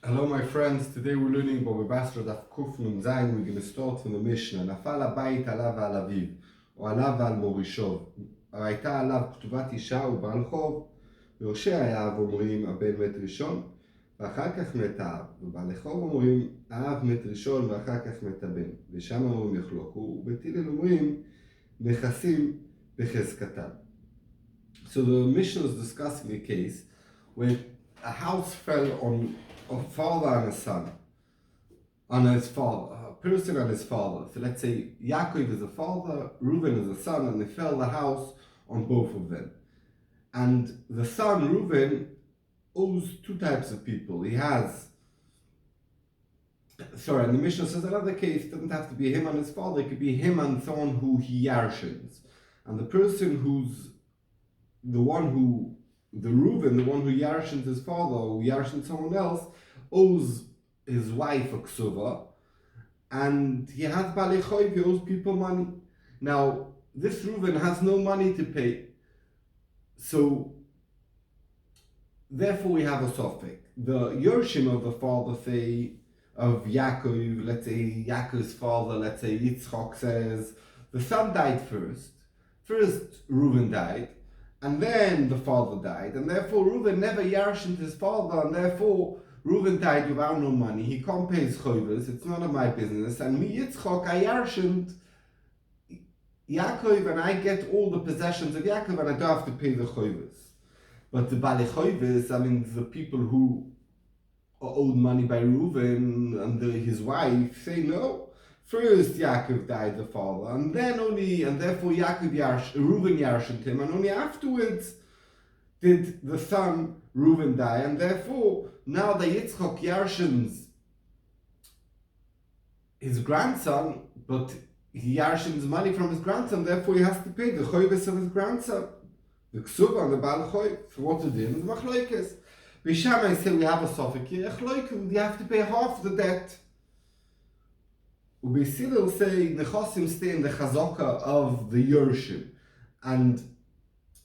Hello my friends, today we're learning about Basra Daf Kuf Nun Zayin. We're going to start from the Mishnah. נפל הבית עליו ועל אביו, או עליו ועל מורישו. הייתה עליו כתובת אישה ובעל חוב. ויורשי האב אומרים הבן מת ראשון, ואחר כך מת האב. ובעלי חוב אומרים האב מת ראשון ואחר כך מת הבן. ושם אומרים יחלוקו, ובית הלל אומרים נכסים בחזקתם. So the Mishnah is discussing a case where a house fell on a father and a son, on his father, a person and his father. So let's say Yaakov is a father, Reuben is a son, and they fell the house on both of them. And the son, Reuben, owes two types of people. And the Mishnah says another case, it doesn't have to be him and his father, it could be him and someone who he yarshins. And the person who's the Reuben, the one who yarshins his father or yarshins someone else, owes his wife a ksuva, and he has balei choiv, he owes people money. Now, this Reuben has no money to pay, so therefore we have a sofek. The Yorshim of the father, say, of Yaakov, let's say Yaakov's father, let's say Yitzchak says, the son died first. First Reuben died, and then the father died, and therefore Reuben never yarshened his father, and therefore Reuben died without no money. He can't pay his choivers, it's none of my business. And me, Yitzchak, I yarshened Yaakov, and I get all the possessions of Yaakov, and I don't have to pay the choivers. But the balei choivers, the people who are owed money by Reuben and his wife, say no. First Yaakov died, the father, and therefore Reuben yarshened him, and only afterwards did the son Reuben die, and therefore now the Yitzchak yarshens his grandson, but he yarshens money from his grandson, therefore he has to pay the choives of his grandson, the ksuba and the bal choiv. So what to do is machlokes. B'Shammai say we have a sofek here, you have to pay half the debt. Beit Hillel say nechasim stay in the chazaka of the Yorshim, and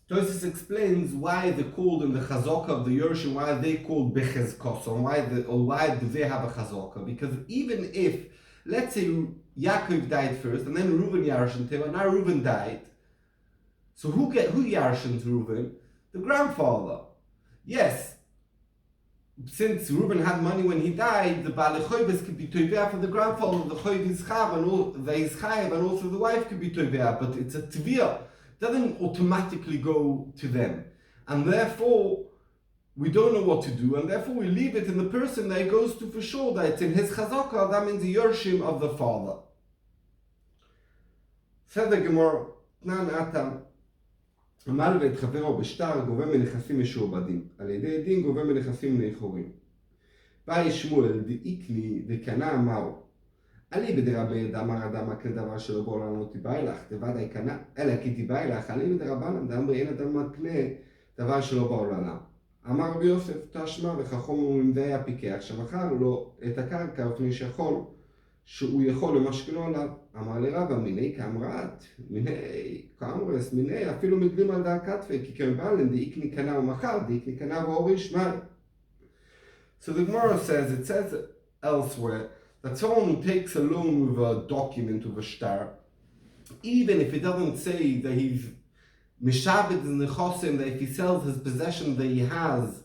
Tosfos explains why they're called in the chazaka of the Yorshim, why they called bechezkoson, why do they have a chazaka? Because even if, let's say, Yaakov died first, and then Reuben yarshened him, and now Reuben died, so who yarshens Reuben? The grandfather. Yes. Since Reuben had money when he died, the balei choivos could be toivea for the grandfather, the choiv is chav, and and also the wife could be toivea, but it's a tvia. It doesn't automatically go to them. And therefore, we don't know what to do, and therefore we leave it in the person that it goes to for sure, that it's in his chazaka, that means the Yorshim of the father. Said the Gemara, Tnan Atam, אמר ואת חברו בשטר גובה מנכסים משועבדים, על ידי עדים גובה מנכסים נכורים. באי שמואל דאיקני דקנה אמרו, עלי בדרבי דאמר אדם מקנה דבר שלא בעולם לא תיבאי לך, דוודאי קנה, אלא כי תיבאי לך, עלי בדרבנן דאמר אין אדם מקנה דבר שלא בעולם. אמר רבי יוסף תשמע וחכום אומרים זה היה פיקח, שמכר לו את הקרקע לפני שיכול, שהוא יכול למשכנו עליו. אמר לרבא, מיני כאמרת, מיני כאמרס, מיני אפילו מדלים על דא כתפי, כי כמבלן דאיקני קנה ומכר, דאיקני קנה והוריש מי. So the Gemara says, it says elsewhere, that someone who takes a loan with a document, with a shtar, even if it doesn't say that he's mishabed in the chosim, that if he sells his possession that he has,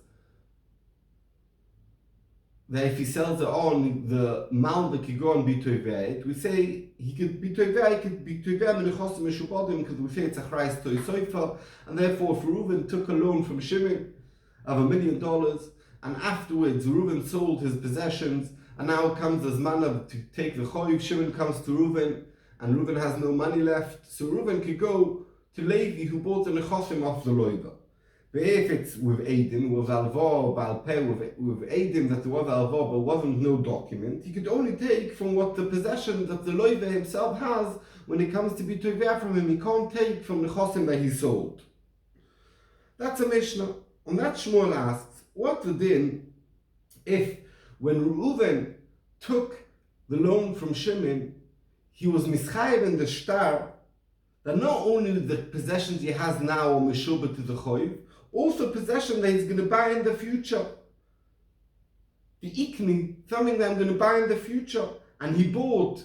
that if he sells it on, the malbek could go and be toiveit, we say he could be toiveit menichosim meshubadim, because we say it's a chrais toisoifa, and therefore if Reuben took a loan from Shimon of $1 million, and afterwards Reuben sold his possessions, and now comes the zman to take the choiv, Shimon comes to Reuben, and Reuben has no money left, so Reuben could go to Levi who bought the nechosim off the loiva. But if it's with Eidim, with Alva, Balpeh, with Eidim that there was Alva but wasn't no document, he could only take from what the possession that the Loive himself has when it comes to be Tovea from him. He can't take from the Chosim that he sold. That's a Mishnah. On that Shmuel asks, what the din if when Reuven took the loan from Shimon, he was mischayev in the shtar, that not only the possessions he has now are meshubah to the choiv, also possession that he's going to buy in the future. the ikni, something that I'm going to buy in the future, and he bought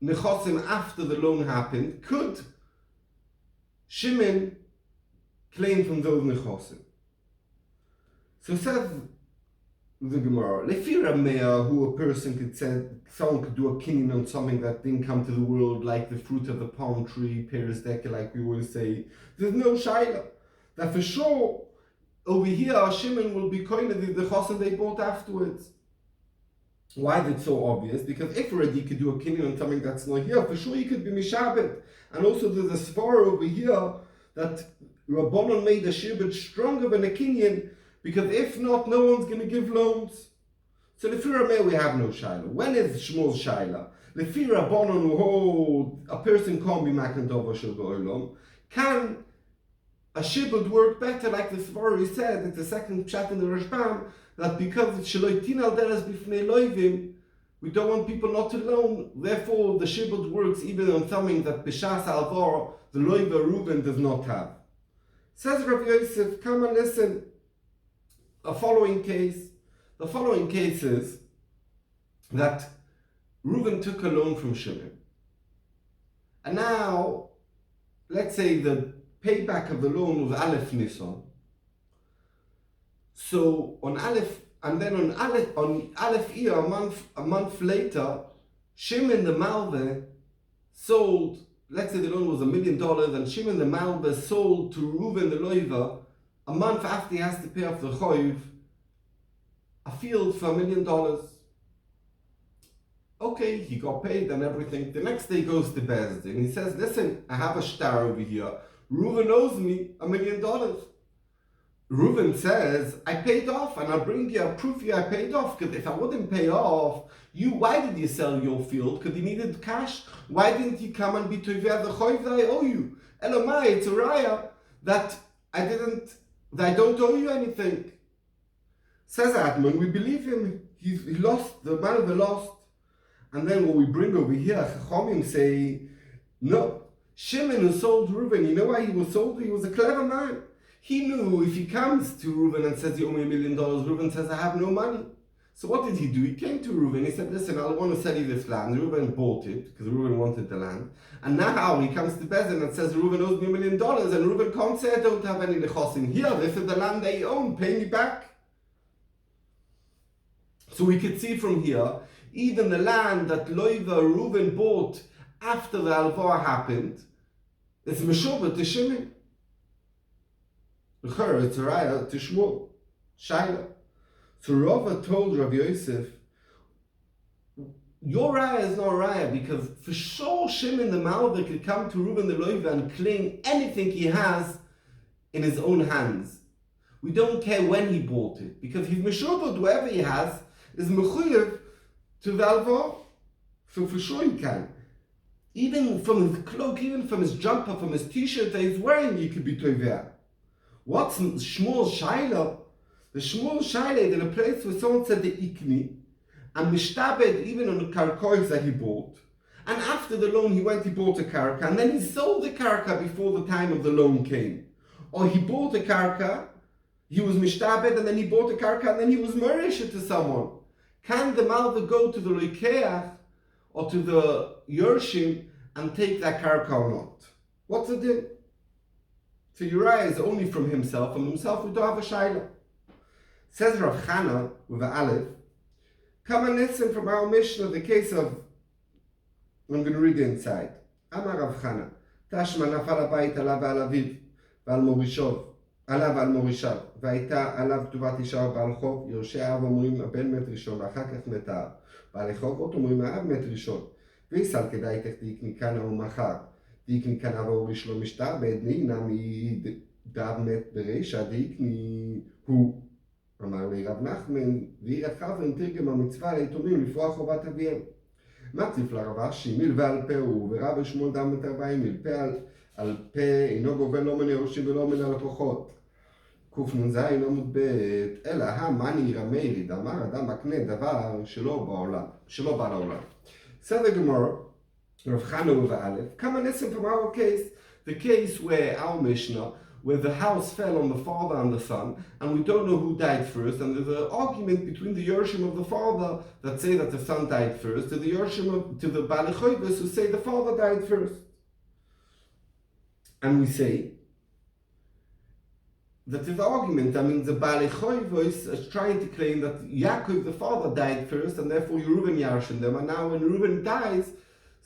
nechosim after the loan happened, could Shimon claim from those nechosim? So says the Gemara, Lefira Meah, who a person could say, someone could do a kinyan on something that didn't come to the world, like the fruit of the palm tree, Peres Deke, like we always say, there's no shaila. That for sure, over here, Shimon will be kind of the chosim they bought afterwards. Why is it so obvious? Because if already you could do a kinyan on something that's not here, for sure you could be mishabed. And also there's a svara over here that Rabbanon made a shirbet stronger than a kinyan, because if not, no one's going to give loans. So Lefira Meah, we have no shaila. When is Shmuel's shaila? Lefira Rabbanon who hold a person can't be makna dova shel ba'olam. Can a shirbet work better, like the svara said in the second chat in the Rashbam, that because it's shaloitin al deres b'fnei loivim, we don't want people not to loan. Therefore, the shirbet works even on something that b'shas alvar the loiva Reuben does not have. Says Rav Yosef, come and listen. The following case is that Reuben took a loan from Shimon, and now let's say the payback of the loan was Aleph Nisan. So on Aleph, and then on Aleph Iyar, a month later, Shimon the Malveh sold. Let's say the loan was $1 million, and Shimon the Malveh sold to Reuben the Loiva a month after he has to pay off the choiv a field for $1 million. Okay, he got paid and everything. The next day he goes to Bezdin and he says, listen, I have a star over here. Reuben owes me $1 million. Reuben says, I paid off, and I'll bring you a proof I paid off, because if I wouldn't pay off, why did you sell your field? Because you needed cash. Why didn't you come and be tovea the choiv that I owe you? Elamai, it's a raya that I don't owe you anything. Says Admon, we believe him. He lost, the man of the lost. And then what we bring over here, Chachomim say, no, Shimon who sold Reuben, you know why he was sold? He was a clever man. He knew if he comes to Reuben and says, you owe me $1 million, Reuben says, I have no money. So what did he do? He came to Reuben, he said, listen, I want to sell you this land. Reuben bought it, because Reuben wanted the land. And now he comes to Bezin and says, Reuben owes me $1 million, and Reuben can't say, I don't have any nechosim here. This is the land they own, pay me back. So we could see from here, even the land that Loiva Reuben bought after the Alvar happened, it's Meshubah to Shimon. It's a raya to Shmuel. Shaila. So Rava told Rav Yosef, your raya is not raya, because for sure Shimon the Malveh could come to Reuben the Loiva and claim anything he has in his own hands. We don't care when he bought it, because he's meshubad, whatever he has is mechuyev to the alvar. So for sure he can. Even from his cloak, even from his jumper, from his t-shirt that he's wearing, he could be tovea. What's Shmuel's shaila? The Shmuel shaila in a place where someone said the ikni, and mishtabed even on the karkois that he bought. And after the loan he bought a karka, and then he sold the karka before the time of the loan came. Or he bought a karka, he was mishtabed, and then he bought a karka, and then he was merish to someone. Can the malva go to the loikeach or to the yorshim and take that karka or not? What's the din? So Uriah is only from himself, and himself we don't have a shaila. Says Rav Chana with an aleph, come and listen from our Mishnah, the case of, I'm going to read the inside. Amar Rav Chana, Tashma nafal habayit alav ועל אביו ועל מורישו, עליו ועל מורישיו, והייתה עליו כתובת אישה ובעל חוב, יורשי האב אומרים הבן מת ראשון, ואחר כך מת האב. בעלי חובות אומרים האב מת ראשון. ויסל כדאי תחתיק מכאן או מחר. דיקני כאן אב הוריש לא משתעבד, נמי דאב מת ברישא, דיקני הוא. אמר לי רב נחמן, ועיר חברן תרגם המצווה ליתומים לפרוע חובת אביהם. מטיף לרב אשי, מלווה על פה הוא, ורב שמואל דם בת 40, מלפה על פה, אינו גובל לא מן היורשים ולא מן הלקוחות. קנ"ז עמוד ב', אלא המאני רמי דאמר אדם מקנה דבר שלא בא לעולם. Said the Gemara, Rav Chana with Aleph, come and listen from our case, the case where our Mishnah, where the house fell on the father and the son, and we don't know who died first, and there's an argument between the Yorshim of the father that say that the son died first, to the Yorshim to the Balei Choivos who say the father died first. And we say that this argument, the Balei Choivos is trying to claim that Yaakov, the father, died first, and therefore Reuven Yarshim them, and now when Reuven dies,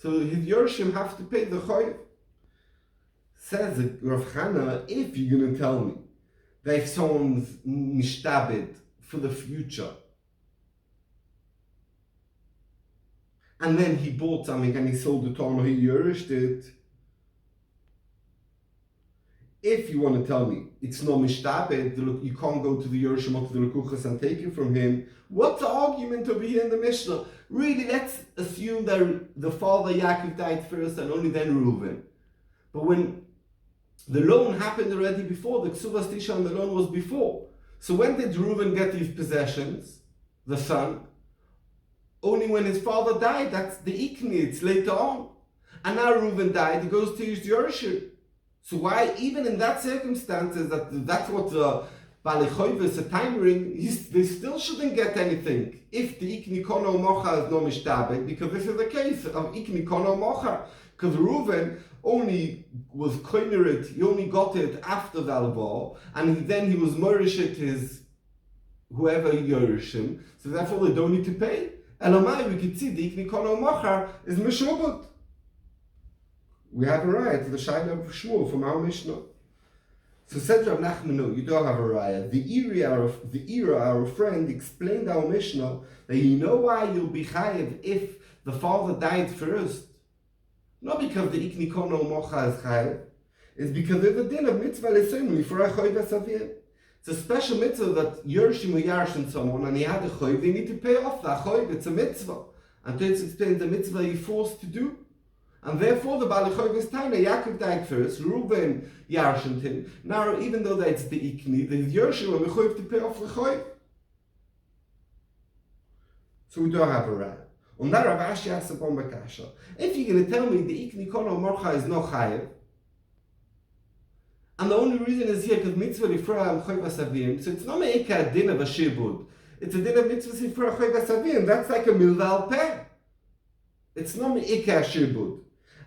so his Yorshim have to pay the Choiv. Says Rav Chana, if you're going to tell me that if someone's mishtabed for the future, and then he bought something and he sold it on or he yerished it, if you want to tell me it's not mishtabed, you can't go to the Yerushalayim or to the Lekuchas and take it from him, what's the argument over here in the Mishnah? Really, let's assume that the father Yaakov died first and only then Reuven. But when the loan happened already before, the Ksuvas Tisha and the loan was before. So when did Reuven get his possessions, the son? Only when his father died. That's the Ikni, it's later on. And now Reuven died, he goes to his Yerushalayim. So why, even in that circumstances, that's what the Balei Choivos are timing, they still shouldn't get anything if the Ikni Kono Mocha is no mishtabed, because this is the case of Ikni Kono Mocha. Because Reuven only was koinerit, he only got it after the Alvar, and then he was Morishit his whoever Yerushalayim, so therefore they don't need to pay. Elamai, we could see the Ikni Kono Mocha is Meshubot. We have a right to the Shaila of Shmuel from our Mishnah. So said Rav Nachman, no, you don't have a raya. The era, our friend, explained our Mishnah that you know why you'll be chayiv if the father died first. Not because the Ikni Kono Mocha is chayiv. It's because there's a din of mitzvah l'seimli for a choiv asavir. It's a special mitzvah that Yershim or Yarshin someone and he had a choiv, they need to pay off that choiv. It's a mitzvah. And to explain the mitzvah you're forced to do. And therefore the Balei Choivos Taina, Yaakov died first, Reuven Yarshin him. Now, even though that's the Ikni, the Yerushalayim are mechuyev to pay off the Choiv. So we don't have a right. Und da Rav Ashi asked upon Bakasha, if you're going to tell me the Ikni Kono Morcha is no chayev, and the only reason is here because mitzvah lifra am choiv asavim, so it's not me'ika din of a shibud, it's a din of mitzvah lifra choiv asavim, that's like a milval peh. It's not me'ika shibud.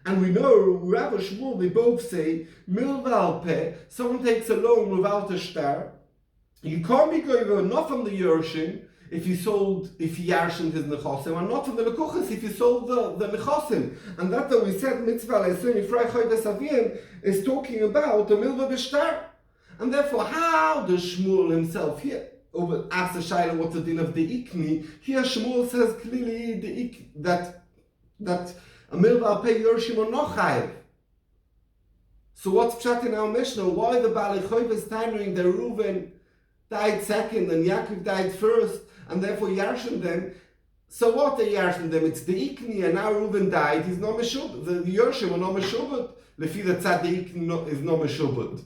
And we know, Rav Shmuel, they both say, milval peh, someone takes a loan without a star, you can't be going not from the Yerushin, if he yarshin his nechosim, and not from the lekuchas if he sold the nechosim. And that's what we said, mitzvah le'esoni frei choy v'savim is talking about the milva b'shtar. And therefore, how does Shmuel himself here ask the Shaila what's the din of the ikni? Here Shmuel says clearly that a milva al pei yorshim or nochayev. So what's pshat in our Mishnah? Why the Balei Choivos timing the Reuven died second and Yaakov died first, and therefore Yarshin them? So what the Yarshin them? It's the Ikni, and now Reuven died, he's not Meshubot. The Yershim are not Meshubot. Lefi the Tzad the Ikni is not Meshubot.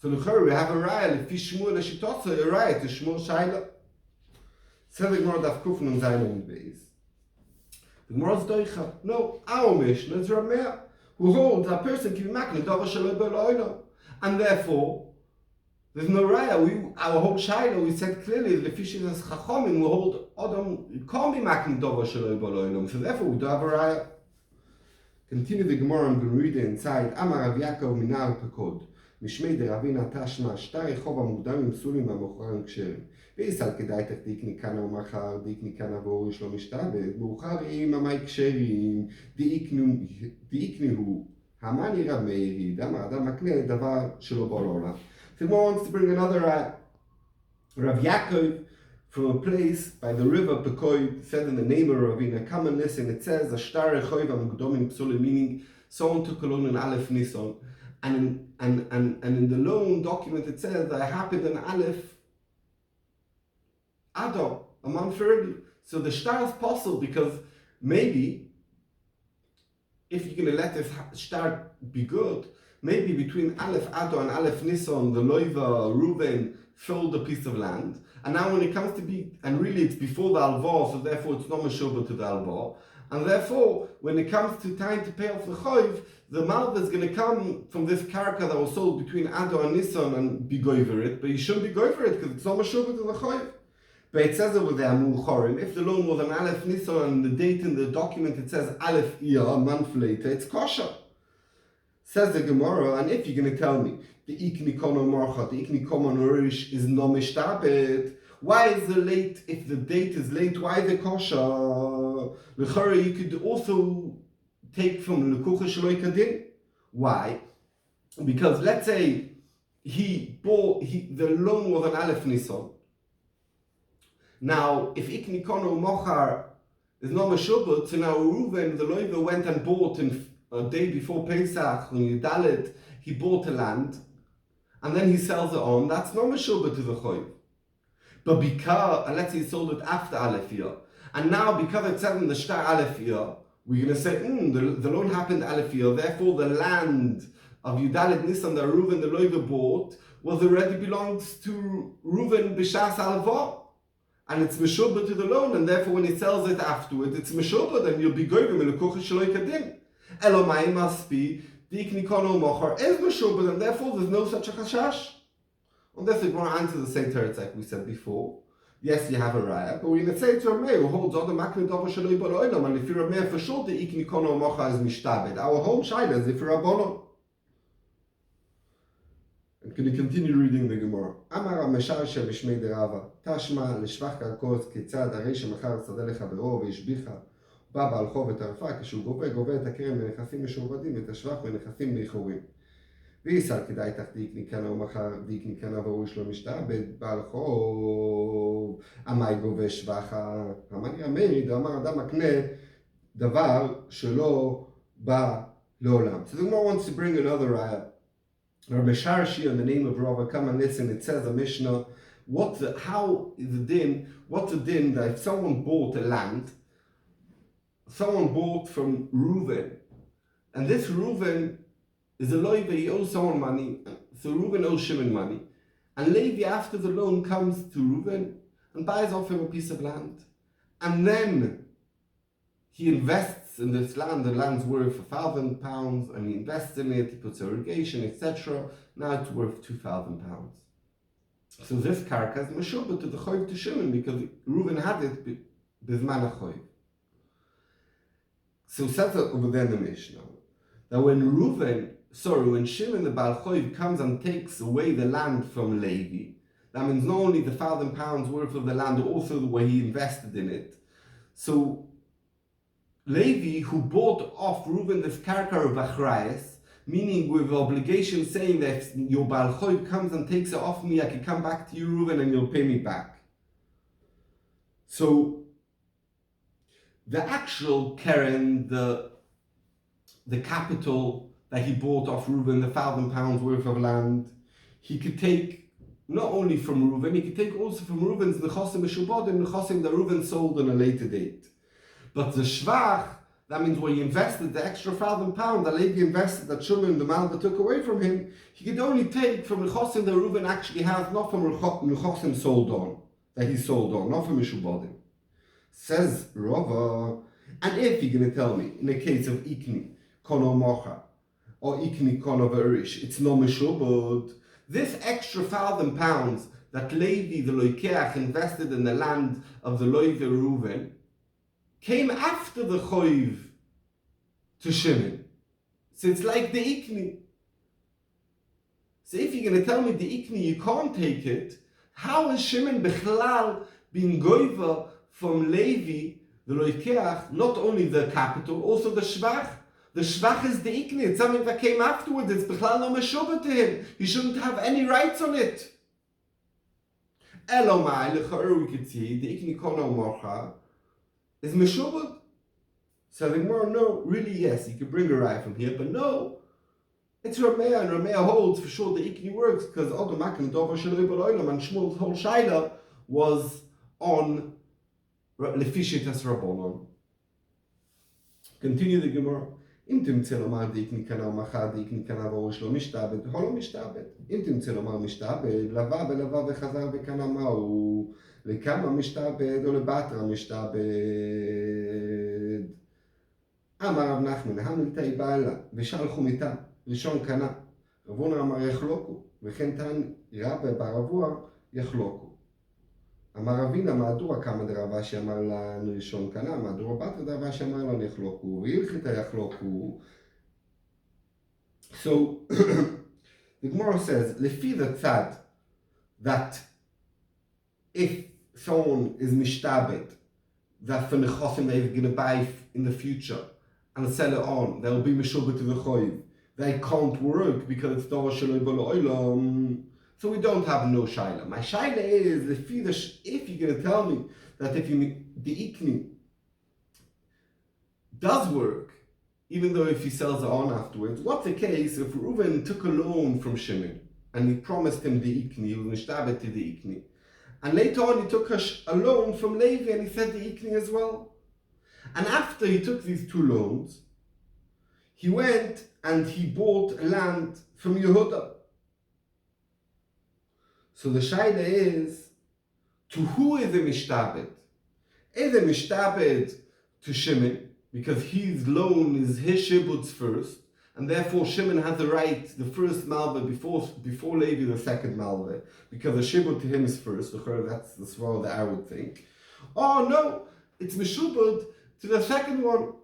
So l'chor we have a raya, lefi Shmuel l'shitotza, a raya to Shmuel Shaila. Said the Gemara Daf Kufn and Zayin on Beis. The Gemara's doicha. No, our Mishnah is Rameh, who holds a person can be makna davar shaloi b'lo'olam. And therefore, there's no raya. Our whole Shaila, we said clearly, the fishes as chachomim, we hold Adam, it can't be makna davar shaloi b'lo'olam. So therefore, we don't have a raya. Continue the Gemara, I'm going to read it inside. Amar Rav Yaakov minar pekod. משמי דרבינה תשמע שטרי חוב המוקדמים פסולים והמוכרים כשרים. ואיסל כדאי תקדיקני כאן ומחר, דיקני כאן עבור יש לו משתבד, מאוחר עם המי כשרים, דיקני הוא, המני רב מאירי, אדם מקנה דבר שלא בעולם. So Gemara wants to bring another Rav Yaakov from a place by the river Pekoi, said in the name of Ravina. Come and listen, it says, Ashtari chov hamukdomim psulim, meaning someone took a loan in Aleph Nisan. And in the loan document it says that it happened in Aleph Adar, a month early. So the shtar is possible because maybe if you're going to let this shtar be good, maybe between Aleph Adar and Aleph Nisan, the Loiva, Reuven sold a piece of land. And now when it comes to be, and really it's before the Alvar, so therefore it's not Meshubah to the Alvar. And therefore, when it comes to time to pay off the Choiv, the malva is going to come from this karka that was sold between Adar and Nisan and be goiver it, but you shouldn't be goiver it because it's not meshubah to the choiv. But it says over there, Chorim, if the loan was an Aleph Nisan and the date in the document it says Aleph Iyah, a month later, it's kosher. Says the Gemara, and if you're going to tell me the Ikni Kono Marcha, the Ikni Kono Norish is no mishtabed, why is it late? If the date is late, why is it kosher? L'chara, you could also take from Lekucha Shaloi Kadin. Why? Because let's say the loan was an Aleph Nisan. Now, if Ikni Kono Mochar is not Meshubot, so now Reuven, the Loiva, went and bought a day before Pesach, when Yudalit, he bought a land, and then he sells it on, that's not Meshubot to the Choy. But because, and let's say he sold it after Aleph Iyah, and now because it said in the Shtar Aleph Iyah, we're going to say, the loan happened Aleph Iyah, therefore the land of Yudalit Nisan that Reuven the Loiva bought already belongs to Reuven B'Shas Alvah. And it's meshubah to the loan, and therefore when he sells it afterwards, it's meshubah, then you'll be goyim in a kuchah shaloi kadin. Elomai must be, the ikni kono mochar is meshubah, and therefore there's no such a chashash. And that's the Gemara answers the same teretz like we said before. Yes, you have a raya, but we're going to say to Aryeh who holds other makne dova shaloi b'lo'olam, and if you're Aryeh for sure, the ikni kono mochar is mishtabed. Our whole shaila is if you're a bono. I'm going to continue reading the Gemara. Amar Meshar Shebishmei Derava Tashma Lishvach Karkos Kitzad Aryeh Shemachar Tzadeh Lechavero Veishbicha בא בעל חוב וטרפה כשהוא גובה את הקרן בנכסים משועבדים ואת השבח בנכסים לכאורים. ויסל כדאי תחת דיקני קנה ומחר דיקני קנה והוא יש לו משתעבד בעל חוב המאי גובה שבחה המאי המריד אמר אדם מקנה דבר שלא בא לעולם. So the Gemara wants to bring another raya. Rabbi Sharshi, in the name of Rav, come and listen. It says a Mishnah. What's the din that if someone bought a land, someone bought from Reuven, and this Reuven is a loiva, he owes someone money, so Reuven owes Shimon money, and Levi after the loan comes to Reuven and buys off him a piece of land, and then he invests in this land. The land's worth £1,000, and he invests in it, he puts irrigation, etc. Now it's worth £2,000. So this karka is meshubah to the choiv to Shimon because Reuven had it bizman choiv. So it says over there in the Mishnah that when Shimon the Baal Choiv comes and takes away the land from Levi, that means not only the £1,000 worth of the land, but also the way he invested in it. So Levi, who bought off Reuven this karka of Achrayas, meaning with obligation saying that if your Baal Choiv comes and takes it off me, I can come back to you, Reuven, and you'll pay me back. So the actual Keren, the capital that he bought off Reuven, the £1,000 worth of land, he could take not only from Reuven, he could take also from Reuven's nechosim meshubodim, nechosim that Reuven sold on a later date. But the shvach, that means where he invested the extra £1,000 that Levi invested, that Shimon the Malva took away from him, he could only take from nechosim that Reuven actually has, not from nechosim sold on, that he sold on, not from meshubodim. Says Rava, and if you're going to tell me, in the case of Ikni, Kono Mocha, or Ikni Kono Verish, it's no Meshubot, this extra £1,000 that Levi the Loikeach invested in the land of the Loive Reuven came after the Choiv to Shimon. So it's like the Ikni. So if you're going to tell me the Ikni, you can't take it, how is Shimon Bechlal being Goiva from Levi, the Loikeach, not only the capital, also the Shvach? The Shvach is the Ikni, it's something that came afterwards, it's Bechlal no Meshubah to him. He shouldn't have any rights on it. Elomai, l'cha'ur we could see, the Ikni Kono Morcha is Meshubah. So the Gemara, no, really yes, you could bring a right from here, but no, it's Rameh, and Rameh holds for sure the Ikni works, because Odom Makim Dova Shaloi B'Loilam, and Shmuel's whole Shaila was on Lefishitas Rabbonon. Continue the Gemara. אם תמצא לומר דיקני קנה ומחר דיקני קנה והוא שלו משתעבד, הוא לא משתעבד. אם תמצא לומר משתעבד, לבא וחזר וקנה מהו, לכמה משתעבד או לבטרה משתעבד. אמר רב נחמן, המילתא היא בעלה, ושלחו מיתה, ראשון קנה. רב הונא אמר יחלוקו, וכן טען רבא בר אבוה יחלוקו. אמר רבינה מהדורה קמא דרב אשי אמר לנו ראשון קנה, מהדורה בתרא דרב אשי אמר לנו יחלוקו, והלכתא יחלוקו. So, the Gemara says, Lefi the tzad, that if someone is mishtabed, that for nechosim they're going to buy in the future and sell it on, they'll be mishubah to the choiv. They can't work because it's davar shaloi b'lo olam. So we don't have no shaila. My shaila is, Lefi if you're going to tell me that if the ikni does work, even though if he sells it on afterwards, what's the case if Reuven took a loan from Shimon and he promised him the ikni, he was nishtabet to the ikni, and later on he took a loan from Levi and he said the ikni as well. And after he took these two loans, he went and he bought land from Yehuda. So the shaila is, to who is the mishtabed? Is it mishtabed to Shimon, because his loan is his shibuts first, and therefore Shimon has the right, the first malva before Levi the second malva, because the shibut to him is first. That's the swara that I would think. Oh no, it's meshubad to the second one.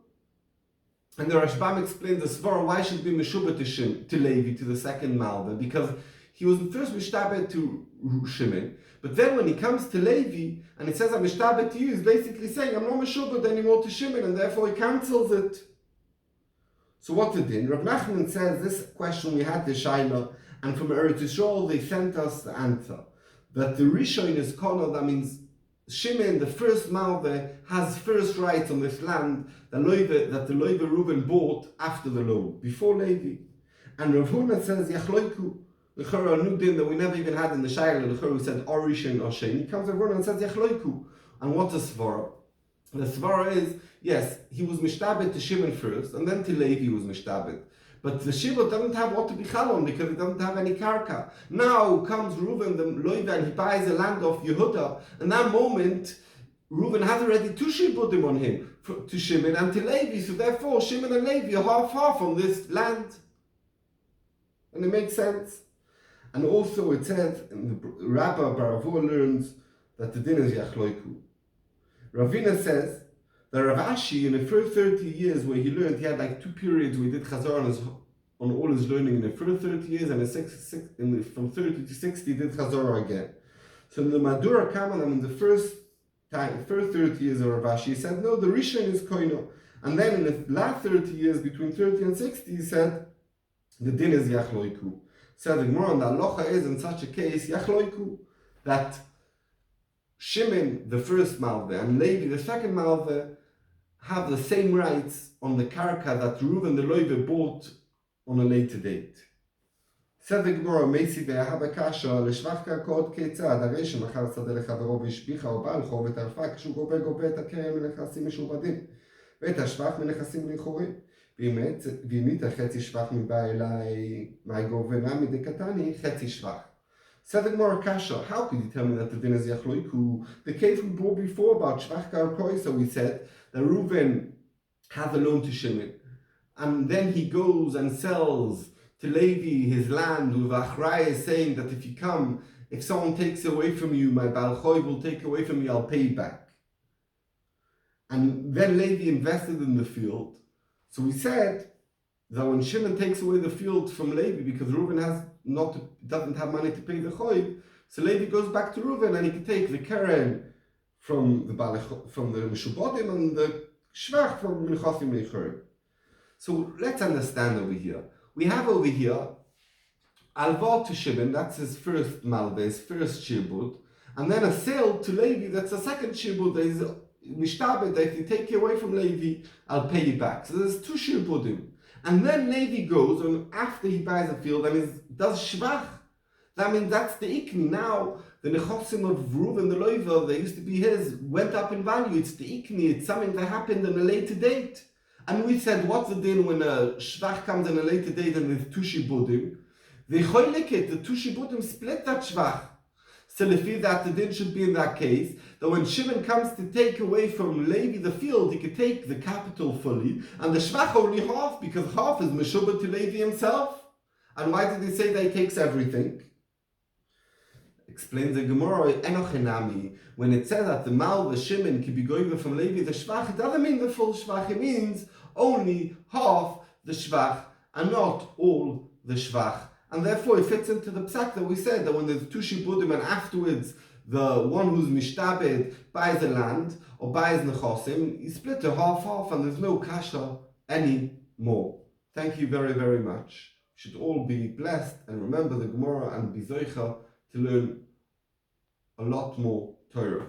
And the Rashbam explains the svara why should it be meshubad to Levi to the second malva, because he was first mishtabed to Shimon, but then when he comes to Levi and he says I'm mishtabed to you, he's basically saying I'm not meshubad anymore to Shimon, and therefore he cancels it. So what's the din? Rav Nachman says this question we had the shaila, and from Eretz Yisrael they sent us the answer that the Rishon is Kona. That means Shimon, the first Malveh, has first rights on this land that the Levi Reuben bought after the loan, before Levi. And Rav Huna says Yachloiku. A new din that we never even had in the Shaila, who said Orishin or Shein. He comes over and says Yachloiku. And what's the svara? The svara is, yes, he was mishtabed to Shimon first, and then to Levi he was mishtabed. But the shibut doesn't have what to be chalon because it doesn't have any karka. Now comes Reuven the Loiva and he buys the land of Yehuda. In that moment, Reuven has already two shibutim on him, to Shimon and to Levi. So therefore, Shimon and Levi are half on this land. And it makes sense. And also it says, and the Rabbi Baravur learns that the din is Yachloiku. Ravina says that Rav Ashi, in the first 30 years where he learned, he had like 2 periods where he did Chazar on all his learning in the first 30 years, and from 30 to 60 he did Chazar again. So in the Madura Kamanam, in the first 30 years of Rav Ashi, he said, no, the Rishon is Koino. And then in the last 30 years, between 30 and 60, he said, the din is Yachloiku. Said the Gemara, and the halacha is in such a case, Yachloiku, that Shimon, the first Malveh, and Levi, the second Malveh, have the same rights on the karka that Reuven the Levi bought on a later date. Said the Gemara, Meisi ve'ahaba kasha, l'shvach karkot ketzad, הרי שמכר שדה לחברו והשביחה או בעל חוב את הערפה, כשהוא גובה את הקרן מנכסים משועבדים, ואת השבח מנכסים לכאורים. והמית חצי שבח מבא אליי, מה גובנה מדי קטני, חצי שבח. Said the Gemara Kasha, how could you tell me that the din is Yachloiku? The case we brought before about Shvach Karkoi, so we said that Reuven had a loan to Shimon, and then he goes and sells to Levi his land with Aryeh, saying that if someone takes away from you, my Balchoi will take away from me, I'll pay you back. And then Levi invested in the field. So we said that when Shimon takes away the field from Levi because Reuven doesn't have money to pay the choiv, so Levi goes back to Reuven and he can take the keren from the Meshubodim and the shvach from Menchosim Leichorim. So let's understand over here. We have over here Alvot to Shimon, that's his first malveh, his first shibud, and then a sale to Levi, that's a second shibud, that is mishtabed, that if you take it away from Levi, I'll pay you back. So there's 2 shibudim. And then Levi goes, and after he buys a field, does shvach. That means that's the ikni. Now, the nechosim of Reuven the Loiva, they used to be his, went up in value. It's the ikni, it's something that happened on a later date. And we said, what's the din when a shvach comes on a later date and there's 2 shibudim? They choilik it, the 2 shibudim split that shvach. So lefi that the din should be in that case that when Shimon comes to take away from Levi the field, he could take the capital fully, and the shvach only half, because half is meshubah to Levi himself. And why did he say that he takes everything? Explains the Gemara, Enochinami, when it says that the Mal, the Shimon, can be going from Levi the shvach, it doesn't mean the full shvach, it means only half the shvach, and not all the shvach. And therefore it fits into the psak that we said, that when there's two shibudim and afterwards the one who's mishtabed buys the land, or buys nechosim, you split it half-half, and there's no kasha anymore. Thank you very, very much. You should all be blessed, and remember the Gemara, and be zoicha to learn a lot more Torah.